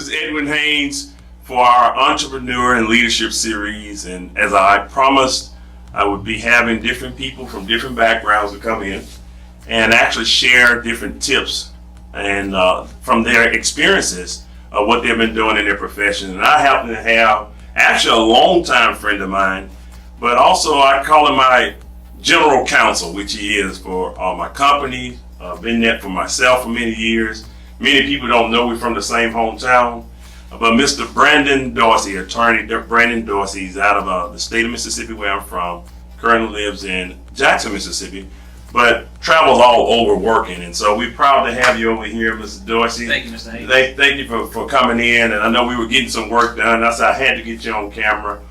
is Edwin Haynes for our Entrepreneur and Leadership Series. And as I promised, I would be having different people from different backgrounds to come in and actually share different tips and from their experiences of what they've been doing in their profession. And I happen to have actually a longtime friend of mine, but also I call him my general counsel, which he is for my company. Been that for myself for many years. Many people don't know we're from the same hometown, but Mr. Brandon Dorsey, attorney Brandon Dorsey, he's out of the state of Mississippi where I'm from, currently lives in Jackson, Mississippi, but travels all over working. And so we're proud to have you over here, Mr. Dorsey. Thank you, Mr. Haynes. Thank you for coming in. And I know we were getting some work done. I said I had to get you on camera.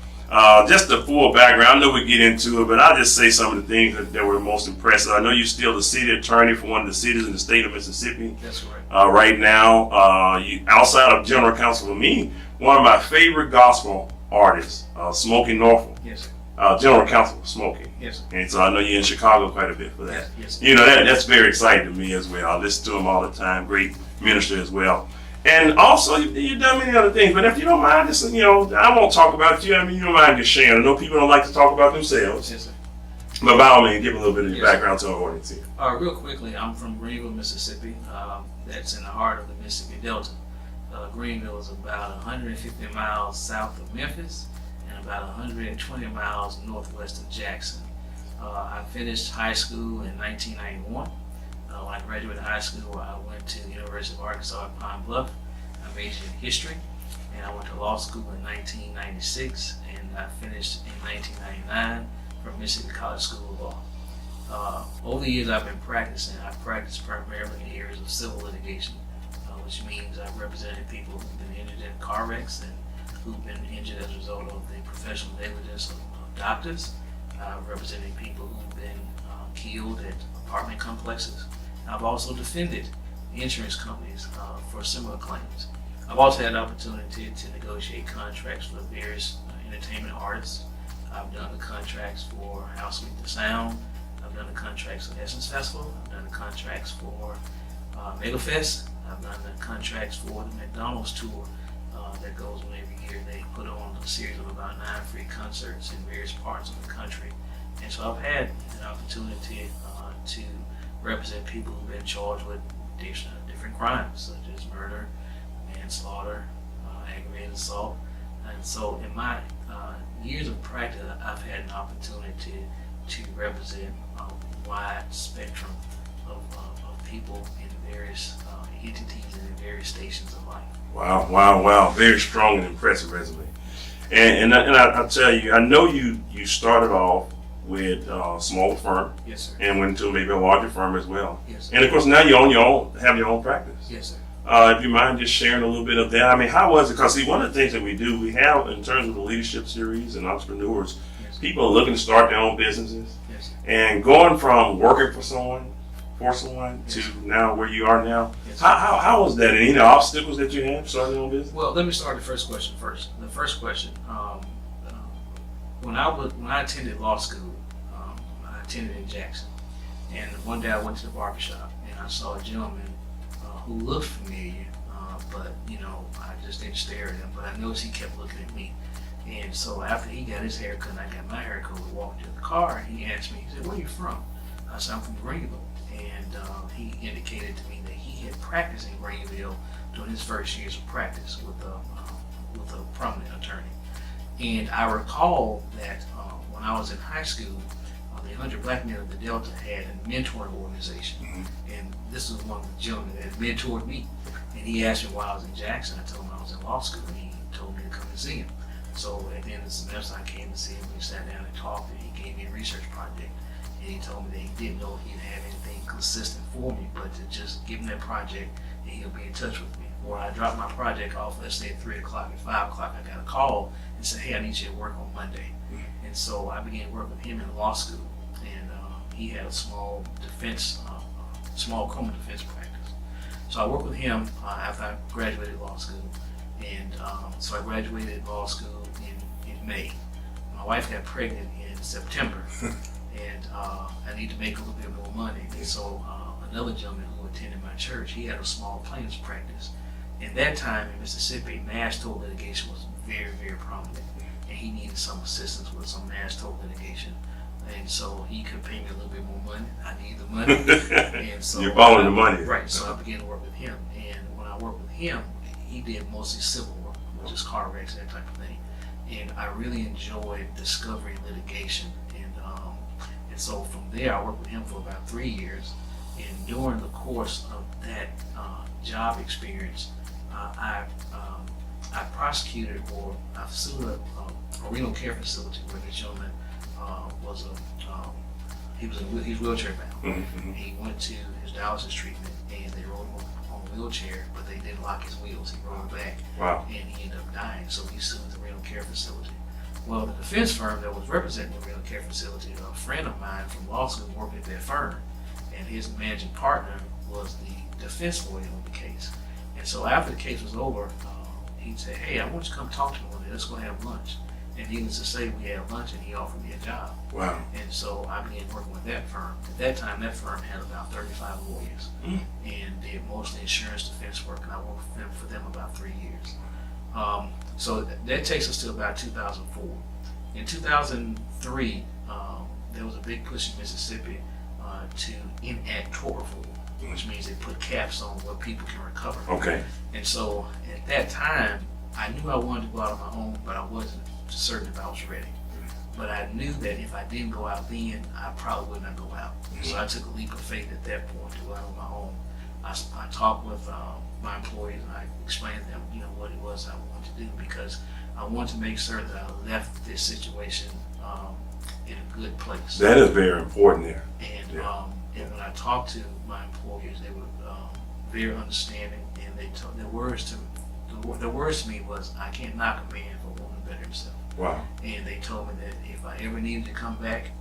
Just the full background, I know we get into it, but I'll just say some of the things that were most impressive. I know you're still the city attorney for one of the cities in the state of Mississippi. That's right. Right now, you outside of general counsel for me, one of my favorite gospel artists, Smokie Norful. Yes, sir. General counsel for Smokie. Yes, sir. And so I know you're in Chicago quite a bit for that. Yes, You know, that's very exciting to me as well. I listen to him all the time. Great minister as well. And also, you've done many other things, but if you don't mind, just, I won't talk about you. I mean, you don't mind just sharing. I know people don't like to talk about themselves. Yes, sir. But by all means, give a little bit of your background to our audience here. Real quickly, I'm from Greenville, Mississippi. That's in the heart of the Mississippi Delta. Greenville is about 150 miles south of Memphis and about 120 miles northwest of Jackson. I finished high school in 1991. When I graduated high school, I went to the University of Arkansas at Pine Bluff. I majored in history, and I went to law school in 1996, and I finished in 1999 from Mississippi College School of Law. Over the years I've been practicing. I've practiced primarily in the areas of civil litigation, which means I've represented people who've been injured in car wrecks and who've been injured as a result of the professional negligence of doctors. I've represented people who've been killed at apartment complexes. I've also defended insurance companies for similar claims. I've also had the opportunity to negotiate contracts for various entertainment artists. I've done the contracts for House Meet the Sound. I've done the contracts for Essence Festival. I've done the contracts for MegaFest. I've done the contracts for the McDonald's tour that goes on every year. They put on a series of about 9 free concerts in various parts of the country. And so I've had an opportunity to represent people who've been charged with different crimes, such as murder, manslaughter, aggravated assault. And so in my years of practice, I've had an opportunity to represent a wide spectrum of people in various entities and in various stations of life. Wow. Very strong and impressive resume. And I'll tell you, I know you started off with a smaller firm. Yes, sir. And went to maybe a larger firm as well. Yes, sir. And of course now you have your own practice. Yes, sir. If you mind just sharing a little bit of that. I mean, how was it? Because see, one of the things that we do, we have in terms of the leadership series and entrepreneurs, people are looking to start their own businesses. Yes, sir. And going from working for someone to now where you are now, how was that? Any obstacles that you had starting your own business? Well, let me start the first question first. The first question, when I attended law school, I attended in Jackson, and one day I went to the barbershop and I saw a gentleman who looked familiar, but I just didn't stare at him. But I noticed he kept looking at me, and so after he got his haircut and I got my haircut, we walked to the car and he asked me, he said, "Where are you from?" I said, "I'm from Greenville," and he indicated to me that he had practiced in Greenville during his first years of practice with a prominent attorney. And I recall that when I was in high school, the 100 Black Men of the Delta had a mentoring organization. Mm-hmm. And this was one of the gentlemen that mentored me. And he asked me why I was in Jackson. I told him I was in law school, and he told me to come and see him. So at the end of the semester, I came to see him. We sat down and talked, and he gave me a research project. And he told me that he didn't know if he'd have anything consistent for me, but to just give him that project, and he'll be in touch with me. Or I dropped my project off, let's say at 3 o'clock, at 5 o'clock, I got a call and said, "Hey, I need you to work on Monday." Mm-hmm. And so I began working with him in law school, and he had a small criminal defense practice. So I worked with him after I graduated law school, and so I graduated law school in May. My wife got pregnant in September, and I need to make a little bit more money. And so another gentleman who attended my church, he had a small plaintiff's practice. at that time in Mississippi, mass tort litigation was very, very prominent, and he needed some assistance with some mass tort litigation. And so he could pay me a little bit more money. I need the money. And so you're following the money. Right. So I began to work with him. And when I worked with him, he did mostly civil work, which is car wrecks, that type of thing. And I really enjoyed discovery litigation. And so from there, I worked with him for about 3 years. And during the course of that job experience, I prosecuted or I sued a renal care facility where the gentleman was he's wheelchair bound. Mm-hmm. He went to his dialysis treatment and they rolled him on a wheelchair, but they didn't lock his wheels. He rolled back. Wow. And he ended up dying. So he sued the renal care facility. Well, the defense firm that was representing the renal care facility, a friend of mine from law school worked at that firm, and his managing partner was the defense lawyer on the case. And so after the case was over, he said, "Hey, I want you to come talk to me one day. Let's go have lunch." And needless to say, we had lunch and he offered me a job. Wow. And so I began working with that firm. At that time, that firm had about 35 lawyers and did mostly insurance defense work, and I worked for them about 3 years. So that takes us to about 2004. In 2003, there was a big push in Mississippi to enact tort reform, which means they put caps on what people can recover. Okay. And so at that time, I knew I wanted to go out on my own, but I wasn't certain if I was ready. But I knew that if I didn't go out then, I probably would not go out. So I took a leap of faith at that point to go out on my own. I talked with my employees and I explained to them, what it was I wanted to do, because I wanted to make sure that I left this situation in a good place. That is very important there. And Yeah. and when I talked to my employees, they were very understanding, and they told their words to me was, "I can't knock a man for wanting to better himself." Wow. And they told me that if I ever needed to come back,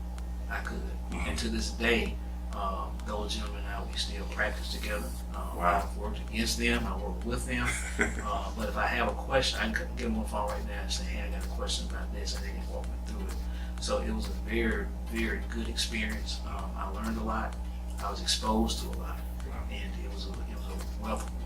I could. And to this day, those gentlemen and I, we still practice together. Wow. I've worked against them, I work with them. But if I have a question, I can get them on the phone right now and say, "Hey, I got a question about this," and they can walk me through it. So it was a very, very good experience. I learned a lot. I was exposed to a lot. And it was a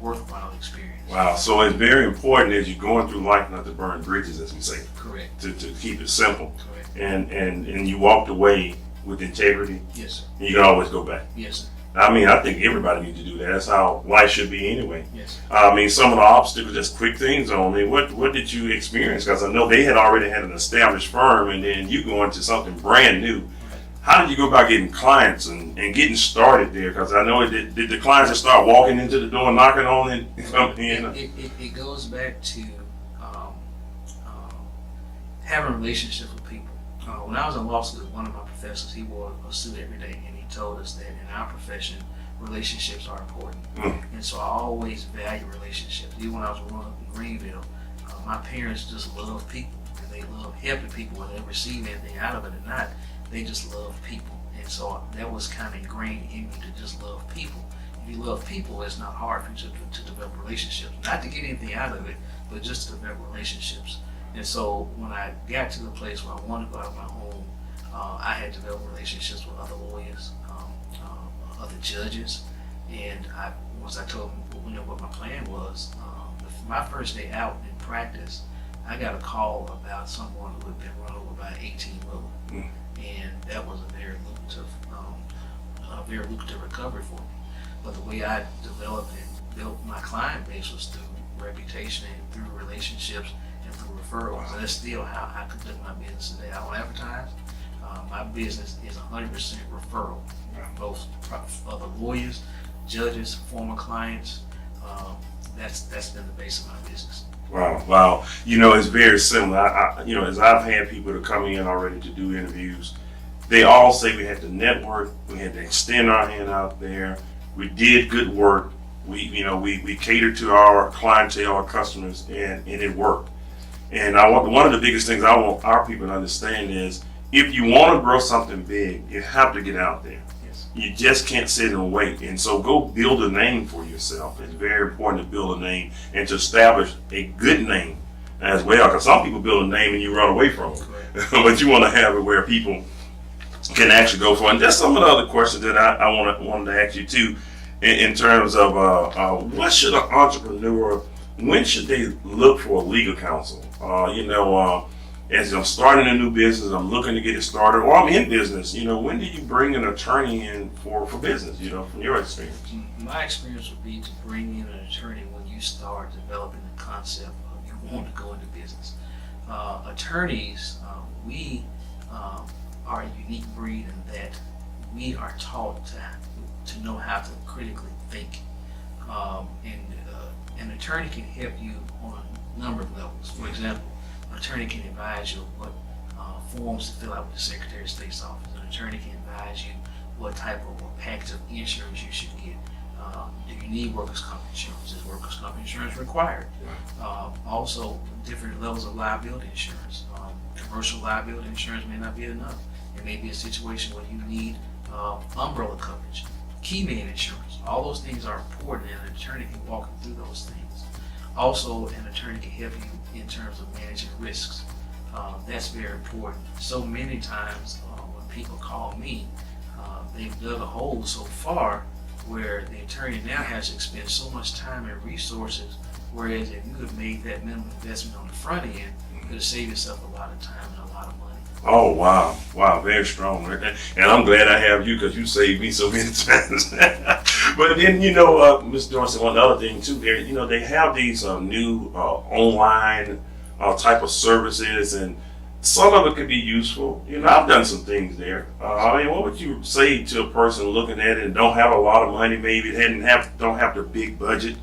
worthwhile experience. Wow. So it's very important as you're going through life not to burn bridges, as we say. Correct. To keep it simple. Correct. And you walked away with integrity. Yes, sir. And you can always go back. Yes, sir. I think everybody needs to do that. That's how life should be anyway. Yes, sir. Some of the obstacles, just quick things on me. What did you experience? Because I know they had already had an established firm, and then you go into something brand new. How did you go about getting clients and getting started there? Because I know did the clients just start walking into the door, knocking on it, and coming in? It goes back to having relationships with people. When I was in law school, one of my professors, he wore a suit every day, and he told us that in our profession, relationships are important. And so I always value relationships. Even when I was growing up in Greenville, my parents just love people, and they love helping people, whether they receive anything out of it or not. They just love people. And so that was kind of ingrained in me to just love people. If you love people, it's not hard for you to develop relationships. Not to get anything out of it, but just to develop relationships. And so when I got to the place where I wanted to go out on my own, I had developed relationships with other lawyers, other judges. And once I told them what my plan was, my first day out in practice, I got a call about someone who had been run over by an 18-wheeler. And that was a very lucrative recovery for me. But the way I developed and built my client base was through reputation and through relationships and through referrals. And that's still how I conduct my business today. I don't advertise. My business is 100% referral, both other lawyers, judges, former clients. That's been the base of my business. Wow. It's very similar. As I've had people to come in already to do interviews, they all say we had to network, we had to extend our hand out there, we did good work, we catered to our clientele, our customers, and it worked. And one of the biggest things I want our people to understand is, if you want to grow something big, you have to get out there. You just can't sit and wait. And so go build a name for yourself. It's very important to build a name and to establish a good name as well. Because some people build a name and you run away from it. But you want to have it where people can actually go for it. And just some of the other questions that I wanted to ask you too, in terms of what should an entrepreneur when should they look for a legal counsel? As I'm starting a new business, I'm looking to get it started, or I'm in business, when do you bring an attorney in for business, from your experience? My experience would be to bring in an attorney when you start developing the concept of you want to go into business. Attorneys, we are a unique breed in that we are taught to know how to critically think. An attorney can help you on a number of levels. For example, an attorney can advise you what forms to fill out with the Secretary of State's office. An attorney can advise you what type of package of insurance you should get. Do you need workers' comp insurance? Is workers' comp insurance required? Also, different levels of liability insurance. Commercial liability insurance may not be enough. It may be a situation where you need umbrella coverage, key man insurance. All those things are important, and an attorney can walk you through those things. Also, an attorney can help you in terms of managing risks. That's very important. So many times when people call me, they've dug a hole so far where the attorney now has to expend so much time and resources, whereas if you have made that minimum investment on the front end, you could have saved yourself a lot of time and a lot of money. Oh, wow, very strong. And I'm glad I have you, because you saved me so many times. But then, Mr. Dorsey, one other thing too, they have these new online type of services, and some of it could be useful. I've done some things there. What would you say to a person looking at it and don't have a lot of money, maybe don't have the big budget?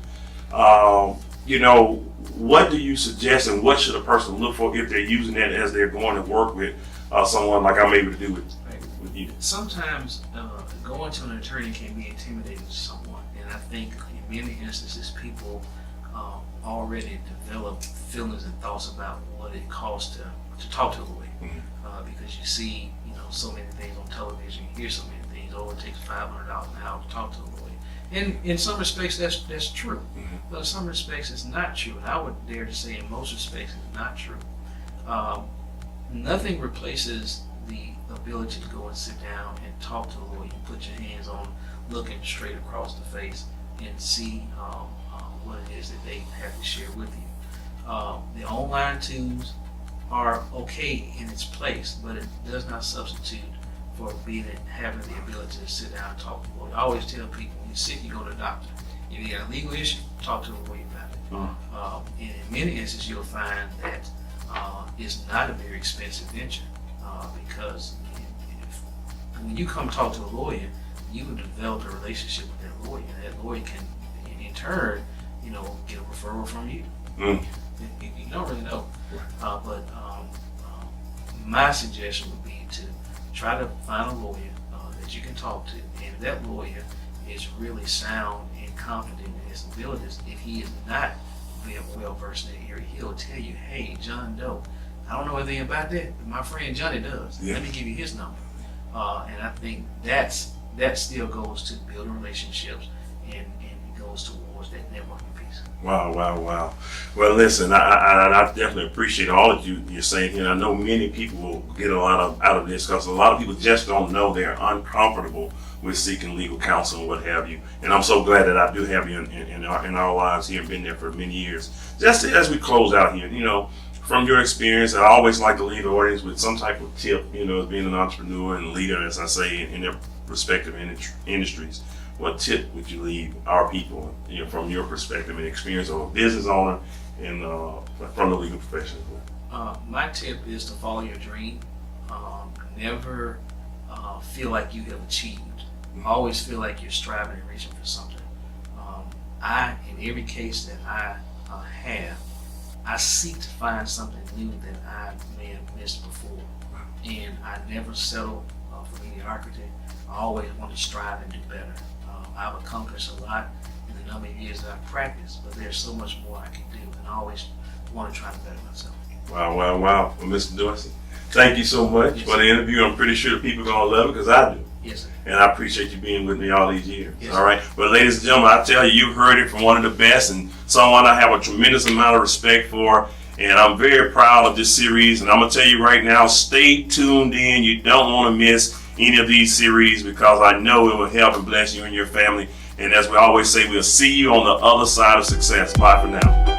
What do you suggest, and what should a person look for if they're using that as they're going to work with someone like I'm able to do with you? Sometimes going to an attorney can be intimidating to someone, and I think in many instances people already develop feelings and thoughts about what it costs to talk to a lawyer, because you see so many things on television, you hear so many things. Oh, it takes $500 an hour to talk to a lawyer. And in some respects, that's true. But in some respects, it's not true. And I would dare to say in most respects, it's not true. Nothing replaces the ability to go and sit down and talk to a lawyer. You put your hands on, looking straight across the face, and see what it is that they have to share with you. The online tools are okay in its place, but it does not substitute for having the ability to sit down and talk to a lawyer. I always tell people, when you're sick, you go to the doctor. If you got a legal issue, talk to a lawyer about it. And in many instances, you'll find that it's not a very expensive venture, because when you come talk to a lawyer, you will develop a relationship with that lawyer. And that lawyer can, in turn, get a referral from you. You don't really know. But my suggestion would be to try to find a lawyer that you can talk to, and if that lawyer is really sound and confident in his abilities, if he is not well versed in the area, he'll tell you, hey, John Doe, I don't know anything about that, but my friend Johnny does. Let me give you his number. And I think that still goes to building relationships, and it goes towards that networking piece. Wow. Well, listen, I definitely appreciate all that you're saying here. I know many people will get a lot out of this, because a lot of people just don't know, they're uncomfortable with seeking legal counsel and what have you. And I'm so glad that I do have you in our lives here and been there for many years. Just as we close out here, from your experience, I always like to leave the audience with some type of tip, as being an entrepreneur and leader, as I say, in their respective industries. What tip would you leave our people, from your perspective and experience of a business owner and from the legal profession? My tip is to follow your dream. Never feel like you have achieved. Always feel like you're striving and reaching for something. In every case that I have, I seek to find something new that I may have missed before. And I never settle for mediocrity. I always want to strive and do better. I've accomplished a lot in the number of years that I've practiced, but there's so much more I can do, and I always want to try to better myself. Wow. Well, Mr. Dorsey, thank you so much for the interview. I'm pretty sure the people are going to love it, because I do. Yes, sir. And I appreciate you being with me all these years. Yes, all right. But ladies and gentlemen, I tell you, you've heard it from one of the best, and someone I have a tremendous amount of respect for. And I'm very proud of this series. And I'm going to tell you right now, stay tuned in. You don't want to miss any of these series, because I know it will help and bless you and your family. And as we always say, we'll see you on the other side of success. Bye for now.